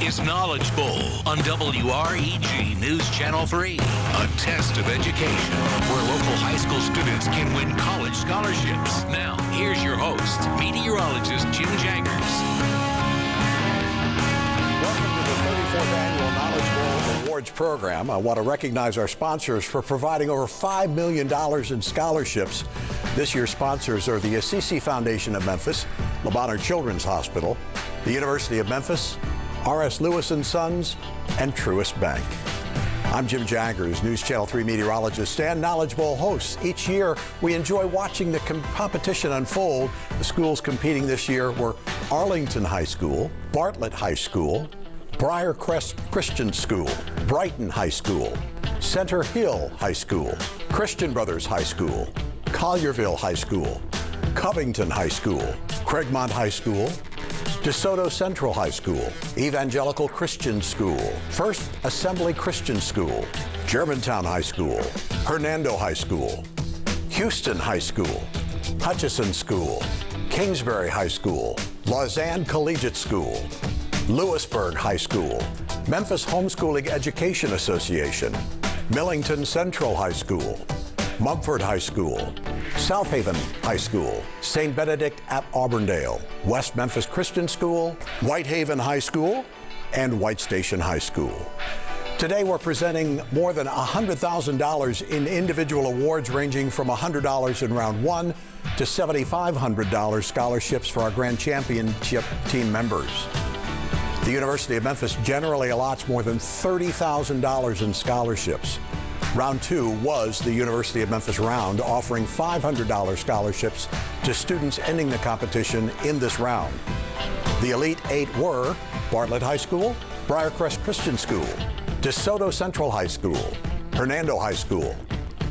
Is Knowledge Bowl on WREG News Channel 3. A test of education where local high school students can win college scholarships. Now, here's your host, meteorologist Jim Jaggers. Welcome to the 34th Annual Knowledge Bowl Awards Program. I want to recognize our sponsors for providing over $5 million in scholarships. This year's sponsors are the Assisi Foundation of Memphis, Le Bonheur Children's Hospital, the University of Memphis, R.S. Lewis & Sons, and Truist Bank. I'm Jim Jaggers, News Channel 3 meteorologist and Knowledge Bowl host. Each year, we enjoy watching the competition unfold. The schools competing this year were Arlington High School, Bartlett High School, Briarcrest Christian School, Brighton High School, Center Hill High School, Christian Brothers High School, Collierville High School, Covington High School, Craigmont High School, DeSoto Central High School, Evangelical Christian School, First Assembly Christian School, Germantown High School, Hernando High School, Houston High School, Hutchison School, Kingsbury High School, Lausanne Collegiate School, Lewisburg High School, Memphis Homeschooling Education Association, Millington Central High School, Mumford High School, South Haven High School, St. Benedict at Auburndale, West Memphis Christian School, Whitehaven High School, and White Station High School. Today we're presenting more than $100,000 in individual awards ranging from $100 in round one to $7,500 scholarships for our Grand Championship team members. The University of Memphis generally allots more than $30,000 in scholarships. Round two was the University of Memphis round, offering $500 scholarships to students ending the competition in this round. The Elite Eight were Bartlett High School, Briarcrest Christian School, DeSoto Central High School, Hernando High School,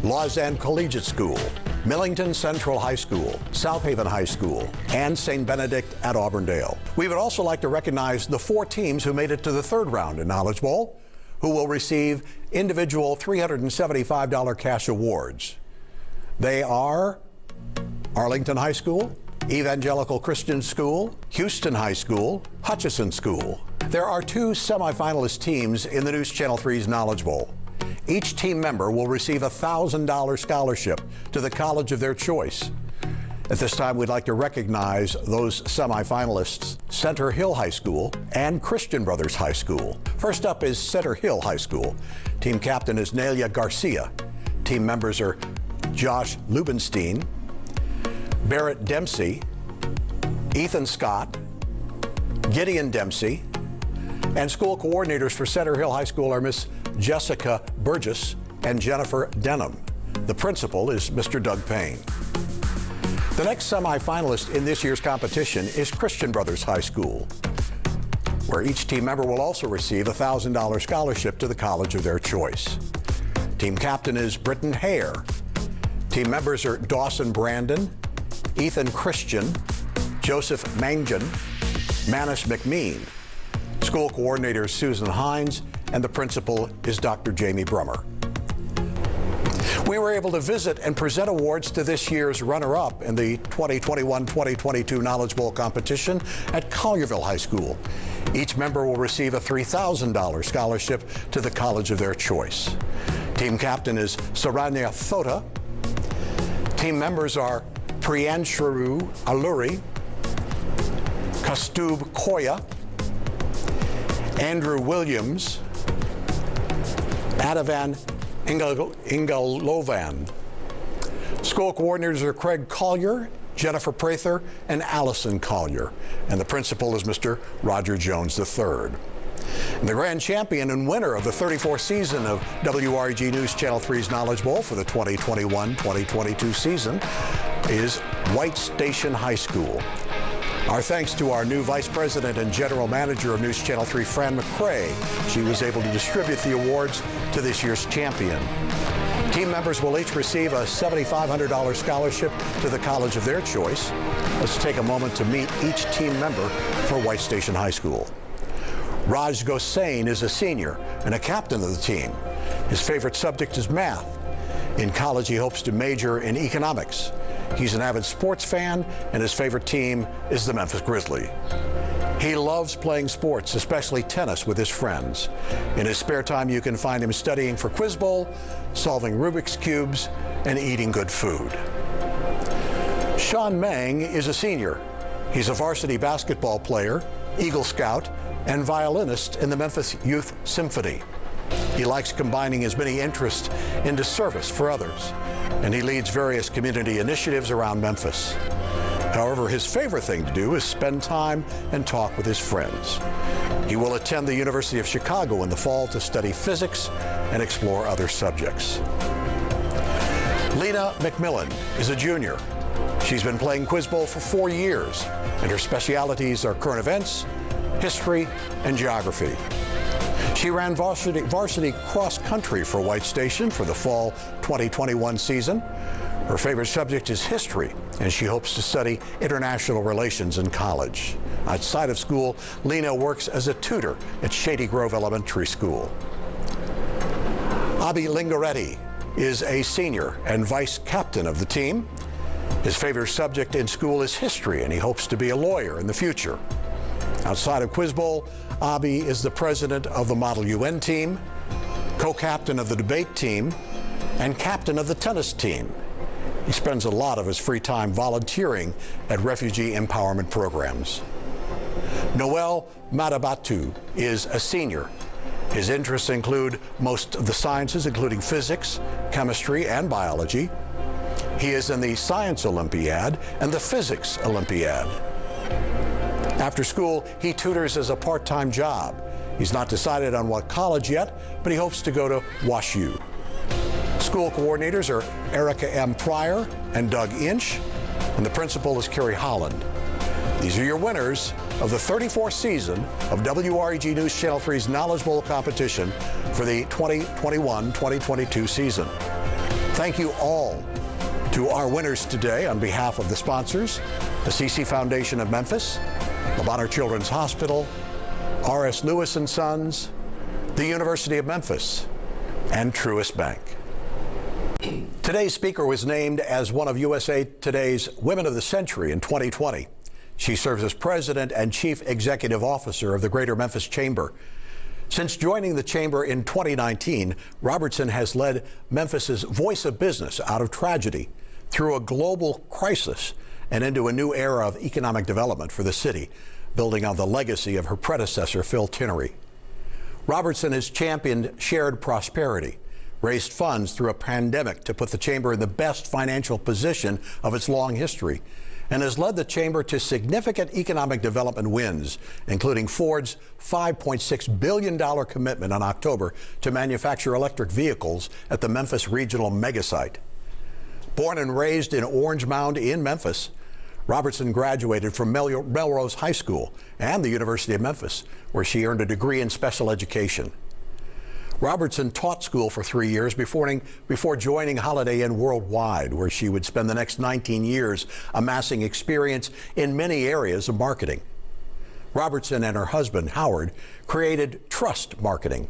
Lausanne Collegiate School, Millington Central High School, South Haven High School, and St. Benedict at Auburndale. We would also like to recognize the four teams who made it to the third round in Knowledge Bowl, who will receive individual $375 cash awards. They are Arlington High School, Evangelical Christian School, Houston High School, Hutchison School. There are two semifinalist teams in the News Channel 3's Knowledge Bowl. Each team member will receive a $1,000 scholarship to the college of their choice. At this time, we'd like to recognize those semifinalists, Center Hill High School and Christian Brothers High School. First up is Center Hill High School. Team captain is Nelia Garcia. Team members are Josh Lubenstein, Barrett Dempsey, Ethan Scott, Gideon Dempsey, and school coordinators for Center Hill High School are Miss Jessica Burgess and Jennifer Denham. The principal is Mr. Doug Payne. The next semifinalist in this year's competition is Christian Brothers High School, where each team member will also receive a $1,000 scholarship to the college of their choice. Team captain is Britton Hare. Team members are Dawson Brandon, Ethan Christian, Joseph Mangan, Manish McMean. School coordinator is Susan Hines, and the principal is Dr. Jamie Brummer. We were able to visit and present awards to this year's runner-up in the 2021-2022 Knowledge Bowl competition at Collierville High School. Each member will receive a $3,000 scholarship to the college of their choice. Team captain is Saranya Thota. Team members are Priyansharu Alluri, Kastub Koya, Andrew Williams, Adavan Ingalovan. School coordinators are Craig Collier, Jennifer Prather, and Allison Collier. And the principal is Mr. Roger Jones III. And the grand champion and winner of the 34th season of WREG News Channel 3's Knowledge Bowl for the 2021-2022 season is White Station High School. Our thanks to our new Vice President and General Manager of News Channel 3, Fran McCrae. She was able to distribute the awards to this year's champion. Team members will each receive a $7,500 scholarship to the college of their choice. Let's take a moment to meet each team member for White Station High School. Raj Gosain is a senior and a captain of the team. His favorite subject is math. In college, he hopes to major in economics. He's an avid sports fan, and his favorite team is the Memphis Grizzlies. He loves playing sports, especially tennis, with his friends. In his spare time, you can find him studying for Quiz Bowl, solving Rubik's Cubes, and eating good food. Sean Mang is a senior. He's a varsity basketball player, Eagle Scout, and violinist in the Memphis Youth Symphony. He likes combining his many interests into service for others, and he leads various community initiatives around Memphis. However, his favorite thing to do is spend time and talk with his friends. He will attend the University of Chicago in the fall to study physics and explore other subjects. Lena McMillan is a junior. She's been playing Quiz Bowl for 4 years, and her specialities are current events, history, and geography. She ran varsity cross country for White Station for the fall 2021 season. Her favorite subject is history, and she hopes to study international relations in college. Outside of school, Lena works as a tutor at Shady Grove Elementary School. Abi Lingaretti is a senior and vice captain of the team. His favorite subject in school is history, and he hopes to be a lawyer in the future. Outside of Quiz Bowl, Abi is the president of the Model UN team, co-captain of the debate team, and captain of the tennis team. He spends a lot of his free time volunteering at refugee empowerment programs. Noel Madabatu is a senior. His interests include most of the sciences, including physics, chemistry, and biology. He is in the Science Olympiad and the Physics Olympiad. After school, he tutors as a part-time job. He's not decided on what college yet, but he hopes to go to WashU. School coordinators are Erica M. Pryor and Doug Inch, and the principal is Kerry Holland. These are your winners of the 34th season of WREG News Channel 3's Knowledge Bowl competition for the 2021-2022 season. Thank you all to our winners today on behalf of the sponsors, the CC Foundation of Memphis, Le Bonheur Children's Hospital, R.S. Lewis & Sons, the University of Memphis, and Truist Bank. Today's speaker was named as one of USA Today's Women of the Century in 2020. She serves as president and chief executive officer of the Greater Memphis Chamber. Since joining the chamber in 2019, Robertson has led Memphis's voice of business out of tragedy through a global crisis and into a new era of economic development for the city, building on the legacy of her predecessor, Phil Tinnery. Robertson has championed shared prosperity, raised funds through a pandemic to put the chamber in the best financial position of its long history, and has led the chamber to significant economic development wins, including Ford's $5.6 billion commitment in October to manufacture electric vehicles at the Memphis Regional Megasite. Born and raised in Orange Mound in Memphis, Robertson graduated from Melrose High School and the University of Memphis, where she earned a degree in special education. Robertson taught school for 3 years before joining Holiday Inn Worldwide, where she would spend the next 19 years amassing experience in many areas of marketing. Robertson and her husband, Howard, created Trust Marketing,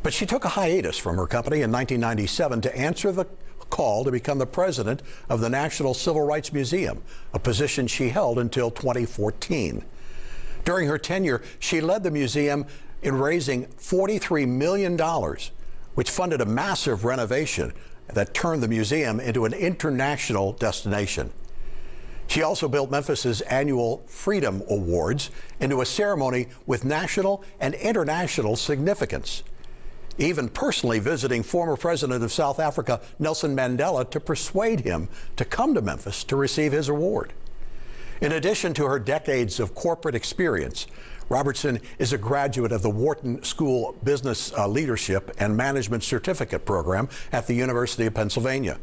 but she took a hiatus from her company in 1997 to answer the call to become the president of the National Civil Rights Museum, a position she held until 2014. During her tenure, she led the museum in raising $43 million, which funded a massive renovation that turned the museum into an international destination. She also built Memphis's annual Freedom Awards into a ceremony with national and international significance, even personally visiting former President of South Africa, Nelson Mandela, to persuade him to come to Memphis to receive his award. In addition to her decades of corporate experience, Robertson is a graduate of the Wharton School Business Leadership and Management Certificate Program at the University of Pennsylvania.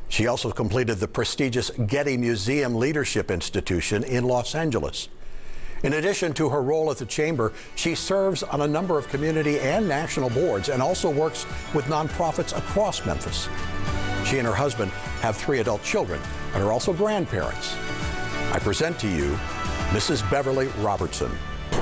She also completed the prestigious Getty Museum Leadership Institution in Los Angeles. In addition to her role at the Chamber, she serves on a number of community and national boards and also works with nonprofits across Memphis. She and her husband have 3 adult children and are also grandparents. I present to you Mrs. Beverly Robertson.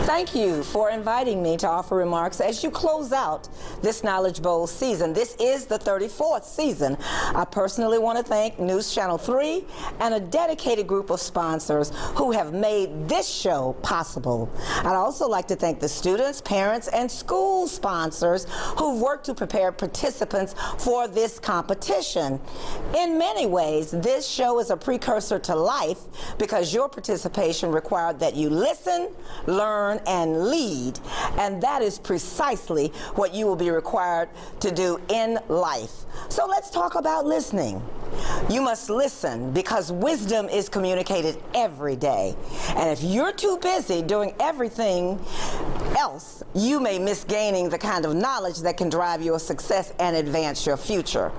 Thank you for inviting me to offer remarks as you close out this Knowledge Bowl season. This is the 34th season. I personally want to thank News Channel 3 and a dedicated group of sponsors who have made this show possible. I'd also like to thank the students, parents, and school sponsors who've worked to prepare participants for this competition. In many ways, this show is a precursor to life because your participation required that you listen, learn, and lead, and that is precisely what you will be required to do in life. So let's talk about listening. You must listen because wisdom is communicated every day. And if you're too busy doing everything else, you may miss gaining the kind of knowledge that can drive your success and advance your future.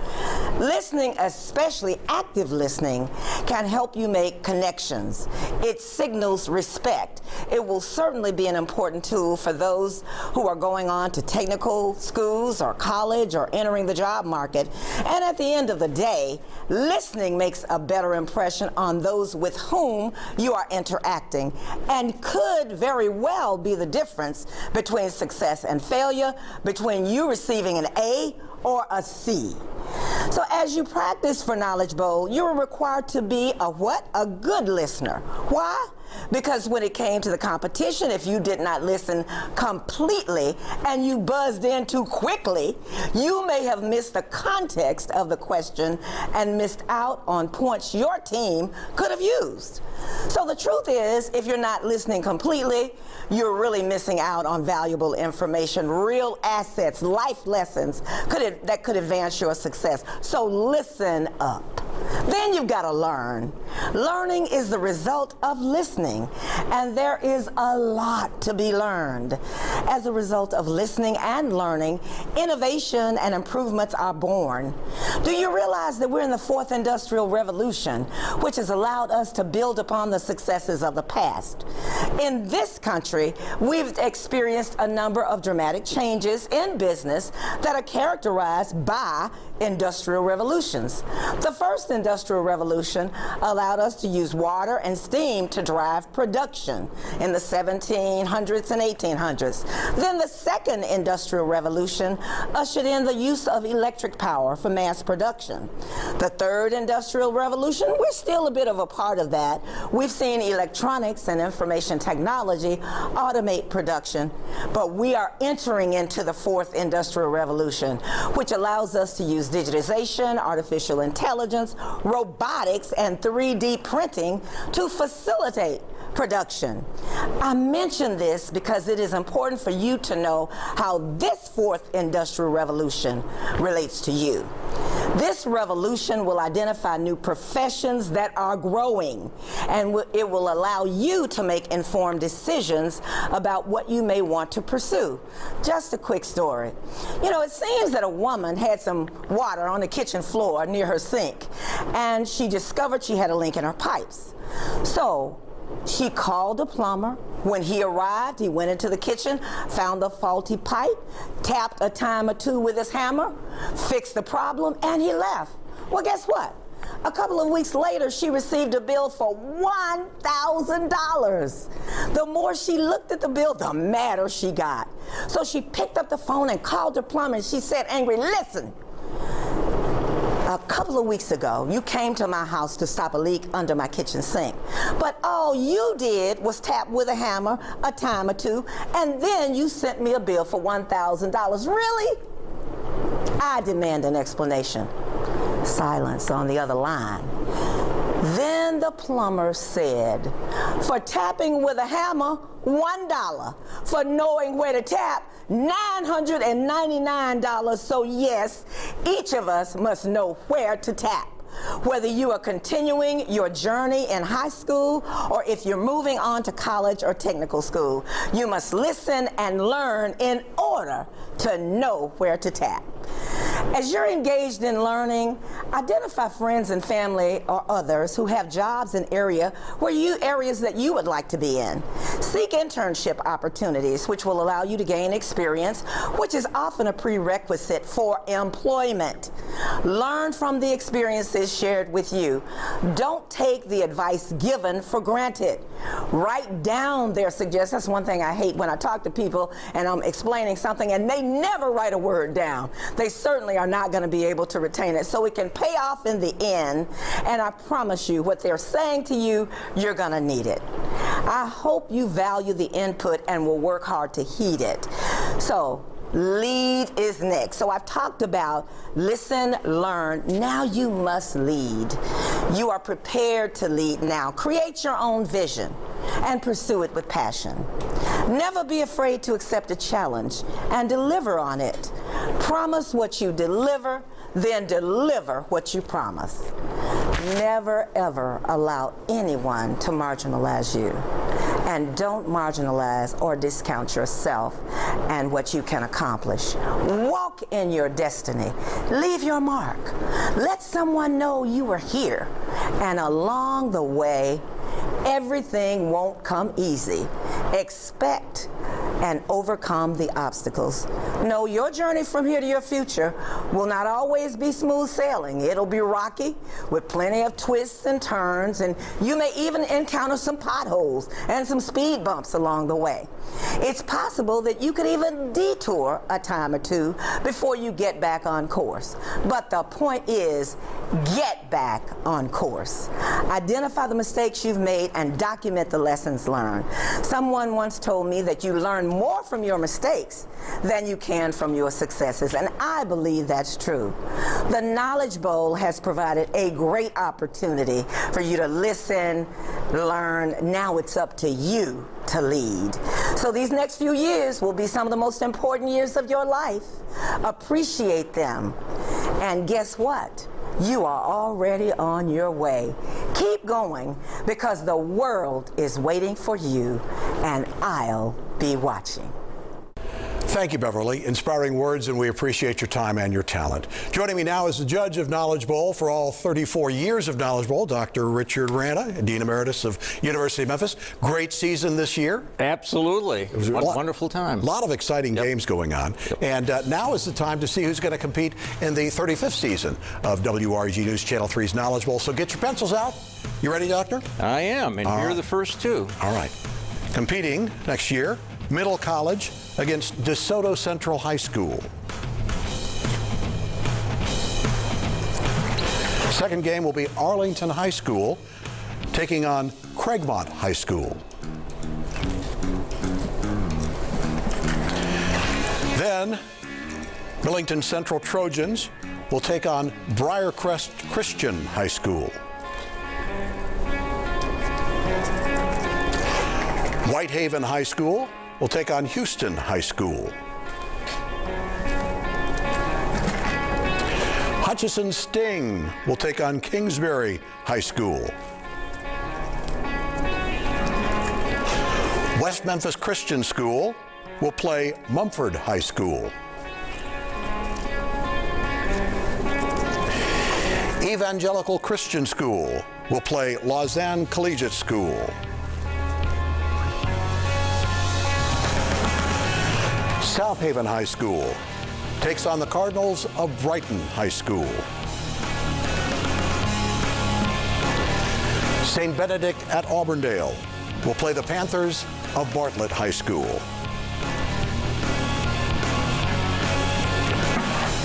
Listening, especially active listening, can help you make connections. It signals respect. It will certainly be an important tool for those who are going on to technical schools or college or entering the job market. And at the end of the day, listening makes a better impression on those with whom you are interacting and could very well be the difference between success and failure, between you receiving an A or a C. So as you practice for Knowledge Bowl, you're required to be a what? A good listener. Why? Because when it came to the competition, if you did not listen completely and you buzzed in too quickly, you may have missed the context of the question and missed out on points your team could have used. So the truth is, if you're not listening completely, you're really missing out on valuable information, real assets, life lessons that could advance your success. So listen up. Then you've got to learn. Learning is the result of listening, and there is a lot to be learned. As a result of listening and learning, innovation and improvements are born. Do you realize that we're in the 4th Industrial Revolution, which has allowed us to build upon the successes of the past? In this country, we've experienced a number of dramatic changes in business that are characterized by industrial revolutions. The first industrial revolution allowed us to use water and steam to drive production in the 1700s and 1800s. Then the second industrial revolution ushered in the use of electric power for mass production. The third industrial revolution, we're still a bit of a part of that. We've seen electronics and information technology automate production, but we are entering into the 4th industrial revolution, which allows us to use digitization, artificial intelligence, robotics, and 3D printing to facilitate production. I mention this because it is important for you to know how this 4th industrial revolution relates to you. This revolution will identify new professions that are growing, and it will allow you to make informed decisions about what you may want to pursue. Just a quick story. You know, it seems that a woman had some water on the kitchen floor near her sink, and she discovered she had a leak in her pipes. So she called a plumber. When he arrived, he went into the kitchen, found the faulty pipe, tapped a time or two with his hammer, fixed the problem, and he left. Well, guess what? A couple of weeks later, she received a bill for $1,000. The more she looked at the bill, the madder she got. So she picked up the phone and called the plumber, and she said, angry, listen, a couple of weeks ago, you came to my house to stop a leak under my kitchen sink. But all you did was tap with a hammer a time or two, and then you sent me a bill for $1,000. Really? I demand an explanation. Silence on the other line. Then the plumber said, for tapping with a hammer, $1. For knowing where to tap, $999. So yes, each of us must know where to tap. Whether you are continuing your journey in high school or if you're moving on to college or technical school, you must listen and learn in order to know where to tap. As you're engaged in learning, identify friends and family or others who have jobs in areas that you would like to be in. Seek internship opportunities, which will allow you to gain experience, which is often a prerequisite for employment. Learn from the experiences shared with you. Don't take the advice given for granted. Write down their suggestions. That's one thing I hate when I talk to people and I'm explaining something and they never write a word down. They certainly are not going to be able to retain it. So it can pay off in the end, and I promise you, what they're saying to you, you're going to need it. I hope you value the input and will work hard to heed it. So lead is next. So I've talked about listen, learn. Now you must lead. You are prepared to lead now. Create your own vision and pursue it with passion. Never be afraid to accept a challenge and deliver on it. Promise what you deliver, then deliver what you promise. Never, ever allow anyone to marginalize you. And don't marginalize or discount yourself and what you can accomplish. Walk in your destiny. Leave your mark. Let someone know you are here. And along the way, everything won't come easy. Expect and overcome the obstacles. Know your journey from here to your future will not always be smooth sailing. It'll be rocky with plenty of twists and turns, and you may even encounter some potholes and some speed bumps along the way. It's possible that you could even detour a time or two before you get back on course. But the point is, get back on course. Identify the mistakes you've made and document the lessons learned. Someone once told me that you learn more from your mistakes than you can from your successes, and I believe that's true. The Knowledge Bowl has provided a great opportunity for you to listen, learn. Now it's up to you to lead. So these next few years will be some of the most important years of your life. Appreciate them. And guess what? You are already on your way. Keep going, because the world is waiting for you, and I'll be watching. Thank you, Beverly. Inspiring words, and we appreciate your time and your talent. Joining me now is the judge of Knowledge Bowl for all 34 years of Knowledge Bowl, Dr. Richard Randa, Dean Emeritus of University of Memphis. Great season this year. Absolutely. It was a wonderful time. A lot of exciting games going on. And now is the time to see who's going to compete in the 35th season of WREG News Channel 3's Knowledge Bowl. So get your pencils out. You ready, Doctor? I am, and here are the first two. All right. Competing next year, Middle College against DeSoto Central High School. Second game will be Arlington High School taking on Craigmont High School. Then Millington Central Trojans will take on Briarcrest Christian High School. Whitehaven High School will take on Houston High School. Hutchinson Sting will take on Kingsbury High School. West Memphis Christian School will play Mumford High School. Evangelical Christian School will play Lausanne Collegiate School. Southaven High School takes on the Cardinals of Brighton High School. St. Benedict at Auburndale will play the Panthers of Bartlett High School.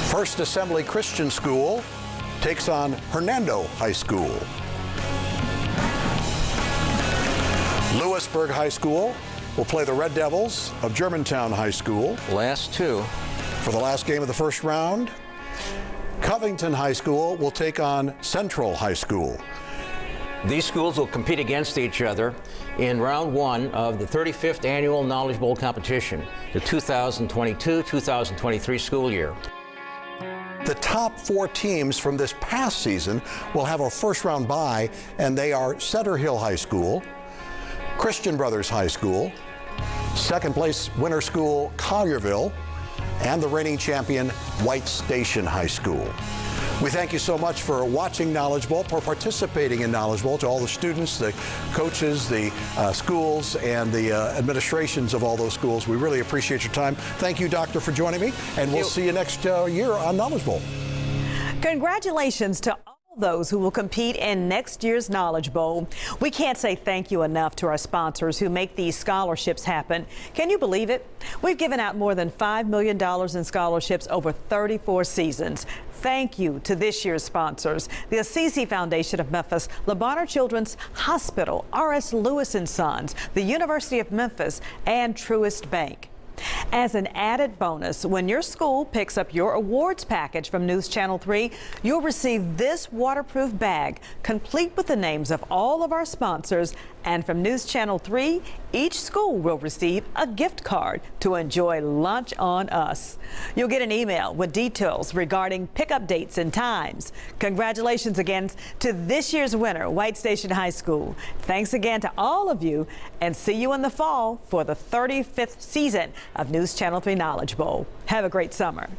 First Assembly Christian School takes on Hernando High School. Lewisburg High School will play the Red Devils of Germantown High School. Last two. For the last game of the first round, Covington High School will take on Central High School. These schools will compete against each other in round one of the 35th annual Knowledge Bowl competition, the 2022-2023 school year. The top four teams from this past season will have a first round bye, and they are Center Hill High School, Christian Brothers High School, second place winner school Collierville, and the reigning champion, White Station High School. We thank you so much for watching Knowledge Bowl, for participating in Knowledge Bowl, to all the students, the coaches, the schools, and the administrations of all those schools. We really appreciate your time. Thank you, Doctor, for joining me, and we'll see you next year on Knowledge Bowl. Congratulations to all those who will compete in next year's Knowledge Bowl. We can't say thank you enough to our sponsors who make these scholarships happen. Can you believe it? We've given out more than $5 million in scholarships over 34 seasons. Thank you to this year's sponsors: the Assisi Foundation of Memphis, Le Bonheur Children's Hospital, R.S. Lewis & Sons, the University of Memphis, and Truist Bank. As an added bonus, when your school picks up your awards package from News Channel 3, you'll receive this waterproof bag, complete with the names of all of our sponsors. And from News Channel 3, each school will receive a gift card to enjoy lunch on us. You'll get an email with details regarding pickup dates and times. Congratulations again to this year's winner, White Station High School. Thanks again to all of you, and see you in the fall for the 35th season of News Channel 3 Knowledge Bowl. Have a great summer.